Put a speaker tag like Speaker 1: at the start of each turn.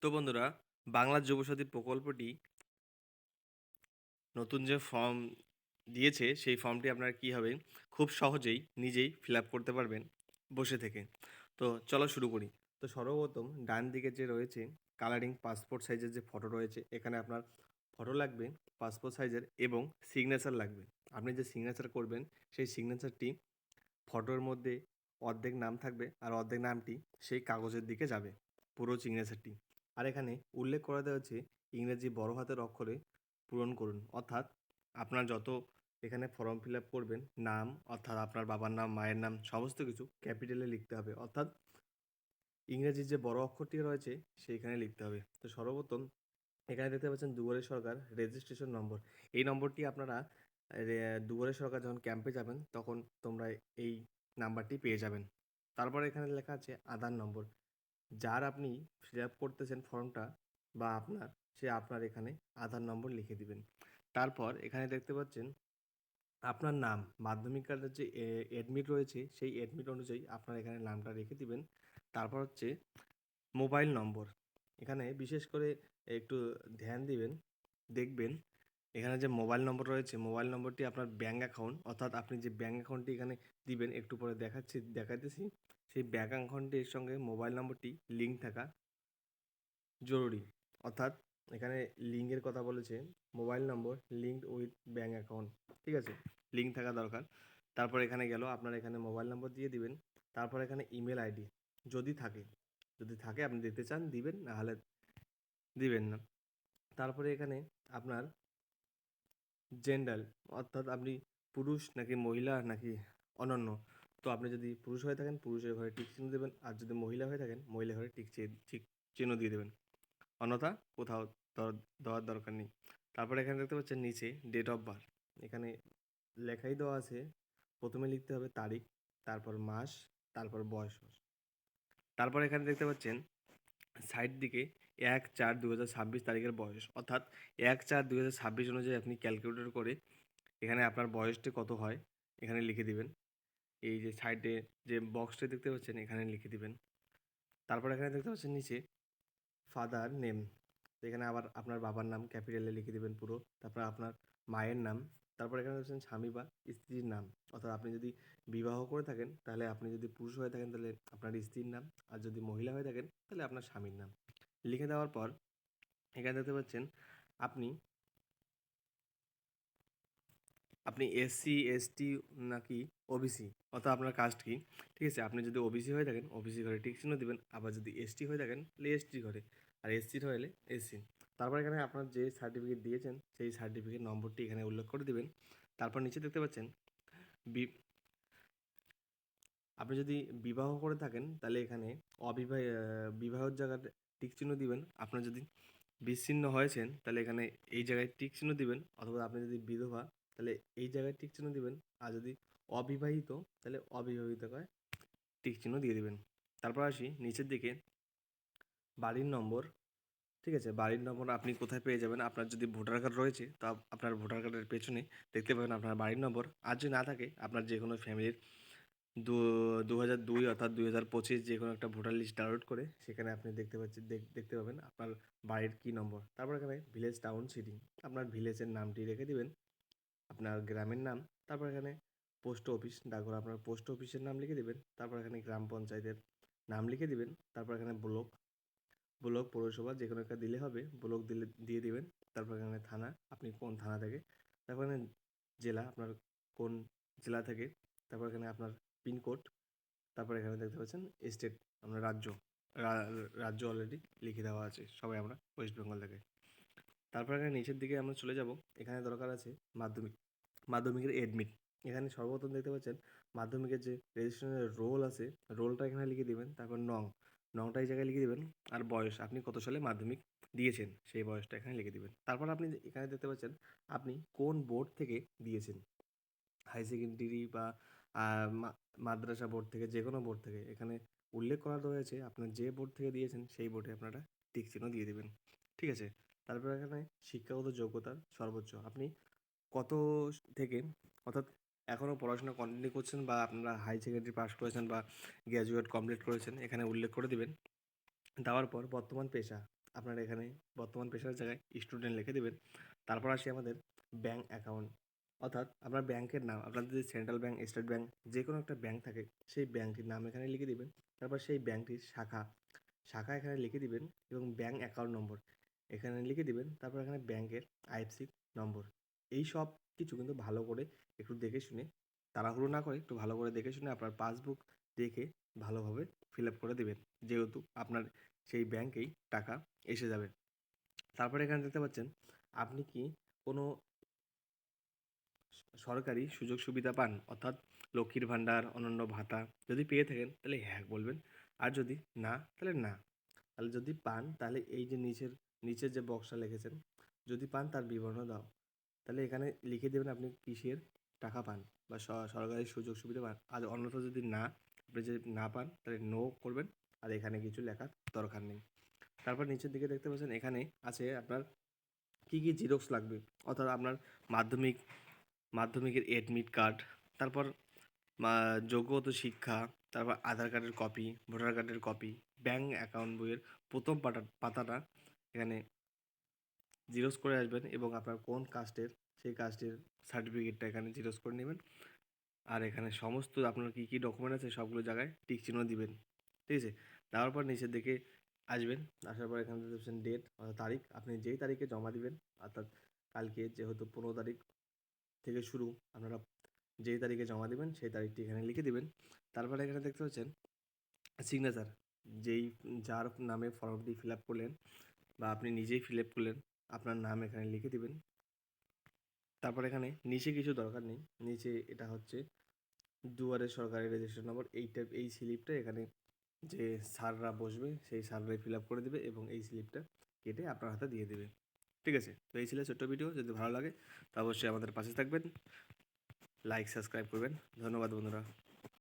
Speaker 1: তো বন্ধুরা, বাংলা যুবসাথী প্রকল্পটি নতুন যে ফর্ম দিয়েছে, সেই ফর্মটি আপনারা কীভাবে খুব সহজেই নিজেই ফিল আপ করতে পারবেন বসে থেকে। তো চলো শুরু করি। তো সর্বপ্রথম ডান দিকে যে রয়েছে কালারিং পাসপোর্ট সাইজের যে ফটো রয়েছে, এখানে আপনার ফটো লাগবে পাসপোর্ট সাইজের এবং সিগনেচার লাগবে। আপনি যে সিগনেচার করবেন, সেই সিগনেচারটি ফটোর মধ্যে অর্ধেক নাম থাকবে আর অর্ধেক নামটি সেই কাগজের দিকে যাবে, পুরো সিগনেচারটি। আর এখানে উল্লেখ করা দেওয়া হচ্ছে ইংরেজি বড় হাতের অক্ষরে পূরণ করুন, অর্থাৎ আপনার যত এখানে ফর্ম ফিল আপ করবেন, নাম অর্থাৎ আপনার বাবার নাম, মায়ের নাম, সমস্ত কিছু ক্যাপিটালে লিখতে হবে, অর্থাৎ ইংরেজির যে বড় অক্ষরটি রয়েছে সেইখানে লিখতে হবে। তো সর্বপ্রথম এখানে দেখতে পাচ্ছেন দুয়ারে সরকার রেজিস্ট্রেশন নম্বর। এই নম্বরটি আপনারা দুয়ারে সরকার যখন ক্যাম্পে যাবেন তখন তোমরা এই নাম্বারটি পেয়ে যাবেন। তারপরে এখানে লেখা আছে আধার নম্বর। যার আপনি ফিল আপ করতেছেন ফর্মটা বা সে আপনার এখানে আধার নম্বর লিখে দিবেন। তারপর এখানে দেখতে পাচ্ছেন আপনার নাম, মাধ্যমিক কার্ডের যে অ্যাডমিট রয়েছে সেই অ্যাডমিট অনুযায়ী আপনার এখানে নামটা রেখে দিবেন। তারপর হচ্ছে মোবাইল নম্বর। এখানে বিশেষ করে একটু ধ্যান দিবেন, দেখবেন এখানে যে মোবাইল নম্বর রয়েছে, মোবাইল নম্বরটি আপনার ব্যাঙ্ক অ্যাকাউন্ট, অর্থাৎ আপনি যে ব্যাঙ্ক অ্যাকাউন্টটি এখানে দিবেন, একটু পরে দেখাইতেছি, সেই ব্যাঙ্ক অ্যাকাউন্টের সঙ্গে মোবাইল নম্বরটি লিঙ্ক থাকা জরুরি। অর্থাৎ এখানে লিঙ্কের কথা বলেছে, mobile number linked with bank account, ঠিক আছে? লিঙ্ক থাকা দরকার। তারপর এখানে গেল, আপনার এখানে মোবাইল নম্বর দিয়ে দিবেন। তারপর এখানে ইমেল আইডি যদি থাকে, যদি থাকে আপনি দিতে চান দিবেন, নাহলে দিবেন না। তারপরে এখানে আপনার জেন্ডার, অর্থাৎ আপনি পুরুষ নাকি মহিলা নাকি অনন্য। তো আপনি যদি পুরুষ হয়ে থাকেন পুরুষের ঘরে টিক চিহ্ন দেবেন, আর যদি মহিলা হয়ে থাকেন মহিলা ঘরে ঠিক চিহ্ন দিয়ে দেবেন, অন্যথা কোথাও দেওয়ার দরকার নেই। তারপরে এখানে দেখতে পাচ্ছেন নিচে ডেট অফ বার্থ। এখানে লেখাই দেওয়া আছে, প্রথমে লিখতে হবে তারিখ, তারপর মাস, তারপর বয়স। তারপর এখানে দেখতে পাচ্ছেন সাইড দিকে 1/4/2026 তারিখের বয়স, অর্থাৎ 1/4/2026 অনুযায়ী আপনি ক্যালকুলেটর করে এখানে আপনার বয়সটি কত হয় এখানে লিখে দিবেন। এই যে সাইডে যে বক্সটা দেখতে পাচ্ছেন এখানে লিখে দিবেন। তারপর এখানে দেখতে পাচ্ছেন নিচে ফাদার নেম, এখানে আবার আপনার বাবার নাম ক্যাপিটালে লিখে দিবেন পুরো। তারপর আপনার মায়ের নাম। তারপর এখানে হচ্ছেন স্বামী বা স্ত্রীর নাম, অর্থাৎ আপনি যদি বিবাহ করে থাকেন তাহলে, আপনি যদি পুরুষ হয়ে থাকেন তাহলে আপনার স্ত্রীর নাম, আর যদি মহিলা হয়ে থাকেন তাহলে আপনার স্বামীর নাম লিখে দেওয়ার পর এখানে দেখতে পাচ্ছেন আপনি আপনি এসসি এসটি নাকি ওবিসি, অর্থাৎ আপনার কাস্ট কি, ঠিক আছে? আপনি যদি ওবিসি হয়ে থাকেন ওবিসি ঘরে টিক চিহ্ন দিবেন, আবার যদি এসটি হয়ে থাকেন তাহলে এসটি ঘরে, আর এসসির হলে এসসি। তারপর এখানে আপনার যে সার্টিফিকেট দিয়েছেন সেই সার্টিফিকেট নম্বরটি এখানে উল্লেখ করে দিবেন। তারপর নিচে দেখতে পাচ্ছেন বি- আপনি যদি বিবাহ করে থাকেন তাহলে এখানে বিবাহের জায়গায় টিক চিহ্ন দিবেন। আপনার যদি বিচ্ছিন্ন হয়েছেন তাহলে এখানে এই জায়গায় টিক চিহ্ন দিবেন, অথবা আপনি যদি বিধবা তাহলে এই জায়গায় টিক চিহ্ন দিবেন, আর যদি অবিবাহিত তাহলে অবিবাহিত টিক চিহ্ন দিয়ে দিবেন। তারপর আসি নিচের দিকে বাড়ির নম্বর, ঠিক আছে? বাড়ির নম্বর আপনি কোথায় পেয়ে যাবেন? আপনার যদি ভোটার কার্ড রয়েছে তা আপনার ভোটার কার্ডের পেছনে দেখতে পাবেন আপনার বাড়ির নম্বর। আর যদি না থাকে আপনার যে কোনো ফ্যামিলির 2002 অর্থাৎ 2025 যে কোনো একটা ভোটার লিস্ট ডাউনলোড করে সেখানে আপনি দেখতে পাবেন আপনার বাড়ির কী নম্বর। তারপর এখানে ভিলেজ, টাউন, সিটি, আপনার ভিলেজের নামটি রেখে দিবেন, আপনার গ্রামের নাম। তারপর এখানে পোস্ট অফিস, ডাকঘর, আপনার পোস্ট অফিসের নাম লিখে দিবেন। তারপর এখানে গ্রাম পঞ্চায়েতের নাম লিখে দিবেন। তারপর এখানে ব্লক পৌরসভা যে কোনো একটা দিলে হবে, ব্লক দিয়ে দিবেন। তারপর এখানে থানা, আপনি কোন থানা থেকে। তারপর এখানে জেলা, আপনার কোন জেলা থেকে। তারপর এখানে আপনার পিনকোড। তারপর এখানে দেখতে পাচ্ছেন স্টেট, আপনার রাজ্য অলরেডি লিখে দেওয়া আছে, সবাই আমরা ওয়েস্ট বেঙ্গল থেকে। তারপর এখানে নিচের দিকে আমরা চলে যাব, এখানে দরকার আছে মাধ্যমিকের এডমিট। এখানে সর্বপ্রথম দেখতে পাচ্ছেন মাধ্যমিকের যে রেজিস্ট্রেশনের রোল আছে, রোলটা এখানে লিখে দিবেন। তারপর নংটা এই জায়গায় লিখে দিবেন, আর বয়স আপনি কত সালে মাধ্যমিক দিয়েছেন সেই বয়সটা এখানে লিখে দিবেন। তারপর আপনি এখানে দেখতে পাচ্ছেন আপনি কোন বোর্ড থেকে দিয়েছেন, হাই সেকেন্ডারি বা মাদ্রাসা বোর্ড থেকে, যে কোনো বোর্ড থেকে এখানে উল্লেখ করা রয়েছে। আপনার যে বোর্ড থেকে দিয়েছেন সেই বোর্ডে আপনারা টিক চিহ্ন দিয়ে দেবেন, ঠিক আছে? তারপর এখানে শিক্ষাগত যোগ্যতার সর্বোচ্চ আপনি কত থেকে, অর্থাৎ এখনও পড়াশোনা কন্টিনিউ করছেন বা আপনারা হাই সেকেন্ডারি পাস করেছেন বা গ্র্যাজুয়েট কমপ্লিট করেছেন এখানে উল্লেখ করে দিবেন। দেওয়ার পর বর্তমান পেশা, আপনারা এখানে বর্তমান পেশার জায়গায় স্টুডেন্ট লিখে দেবেন। তারপর আসি আমাদের ব্যাঙ্ক অ্যাকাউন্ট, অর্থাৎ আপনার ব্যাংকের নাম, আপনার যদি সেন্ট্রাল ব্যাঙ্ক, স্টেট ব্যাঙ্ক যে কোনো একটা ব্যাঙ্ক থাকে সেই ব্যাঙ্কটির নাম এখানে লিখে দিবেন। তারপর সেই ব্যাঙ্কটির শাখা এখানে লিখে দিবেন এবং ব্যাঙ্ক অ্যাকাউন্ট নম্বর এখানে লিখে দিবেন। তারপর এখানে ব্যাঙ্কের আইএফএসসি নম্বর। এই সব কিছু কিন্তু ভালো করে একটু দেখে শুনে, তাড়াহুড়ো না করে একটু ভালো করে দেখে শুনে আপনার পাসবুক দেখে ভালোভাবে ফিল আপ করে দেবেন, যেহেতু আপনার সেই ব্যাঙ্কেই টাকা এসে যাবে। তারপরে এখানে দেখতে পাচ্ছেন আপনি কি কোনো সরকারি সুযোগ সুবিধা পান, অর্থাৎ লক্ষ্মীর ভাণ্ডার, অনন্য ভাতা যদি পেয়ে থাকেন তাহলে হ্যাঁ বলবেন, আর যদি না তাহলে না। তাহলে যদি পান তাহলে এই যে নিচের যে বক্সটা লিখেছেন, যদি পান তার বিবরণ দাও, তাহলে এখানে লিখে দেবেন আপনি কিসের টাকা পান বা সরকারি সুযোগ সুবিধা পান। আর অন্যথা যদি না, আপনি যদি না পান তাহলে নো করবেন, আর এখানে কিছু লেখার দরকার নেই। তারপর নিচের দিকে দেখতে পাচ্ছেন এখানে আছে আপনার কী কী জেরক্স লাগবে, অর্থাৎ আপনার মাধ্যমিকের এডমিট কার্ড, তারপর যোগ্যগত শিক্ষা, তারপর আধার কার্ডের কপি, ভোটার কার্ডের কপি, ব্যাঙ্ক অ্যাকাউন্ট বইয়ের প্রথম পাতাটা এখানে জেরক্স করে আসবেন এবং আপনার কোন কাস্টের সেই কাস্টের সার্টিফিকেটটা এখানে জেরক্স করে নেবেন। আর এখানে সমস্ত আপনার কী কী ডকুমেন্ট আছে সবগুলো জায়গায় টিক চিহ্ন দিবেন, ঠিক আছে। দেওয়ার পর নিচের দিকে আসবেন, আসার পর এখানে দেখছেন ডেট অর্থাৎ তারিখ, আপনি যেই তারিখে জমা দিবেন, অর্থাৎ কালকে যেহেতু 15 তারিখ থেকে শুরু, আপনারা যেই তারিখে জমা দেবেন সেই তারিখটি এখানে লিখে দিবেন। তারপরে এখানে দেখতে পাচ্ছেন সিগনেচার, যার নামে ফর্মটি ফিল আপ করলেন বা আপনি নিজেই ফিল আপ করলেন, আপনার নাম এখানে লিখে দিবেন। তারপর এখানে নিচে কিছু দরকার নেই, নিচে এটা হচ্ছে দুয়ারে সরকারি রেজিস্ট্রেশন নম্বর, এই স্লিপটা এখানে যে স্যাররা বসবে সেই স্যাররাই ফিল আপ করে দেবে এবং এই স্লিপটা কেটে আপনার হাতে দিয়ে দেবে, ঠিক আছে। তো এই ছিল ছোট্ট ভিডিও, যদি ভালো লাগে তো অবশ্যই আমাদের পাশে থাকবেন, লাইক সাবস্ক্রাইব করবেন। ধন্যবাদ বন্ধুরা।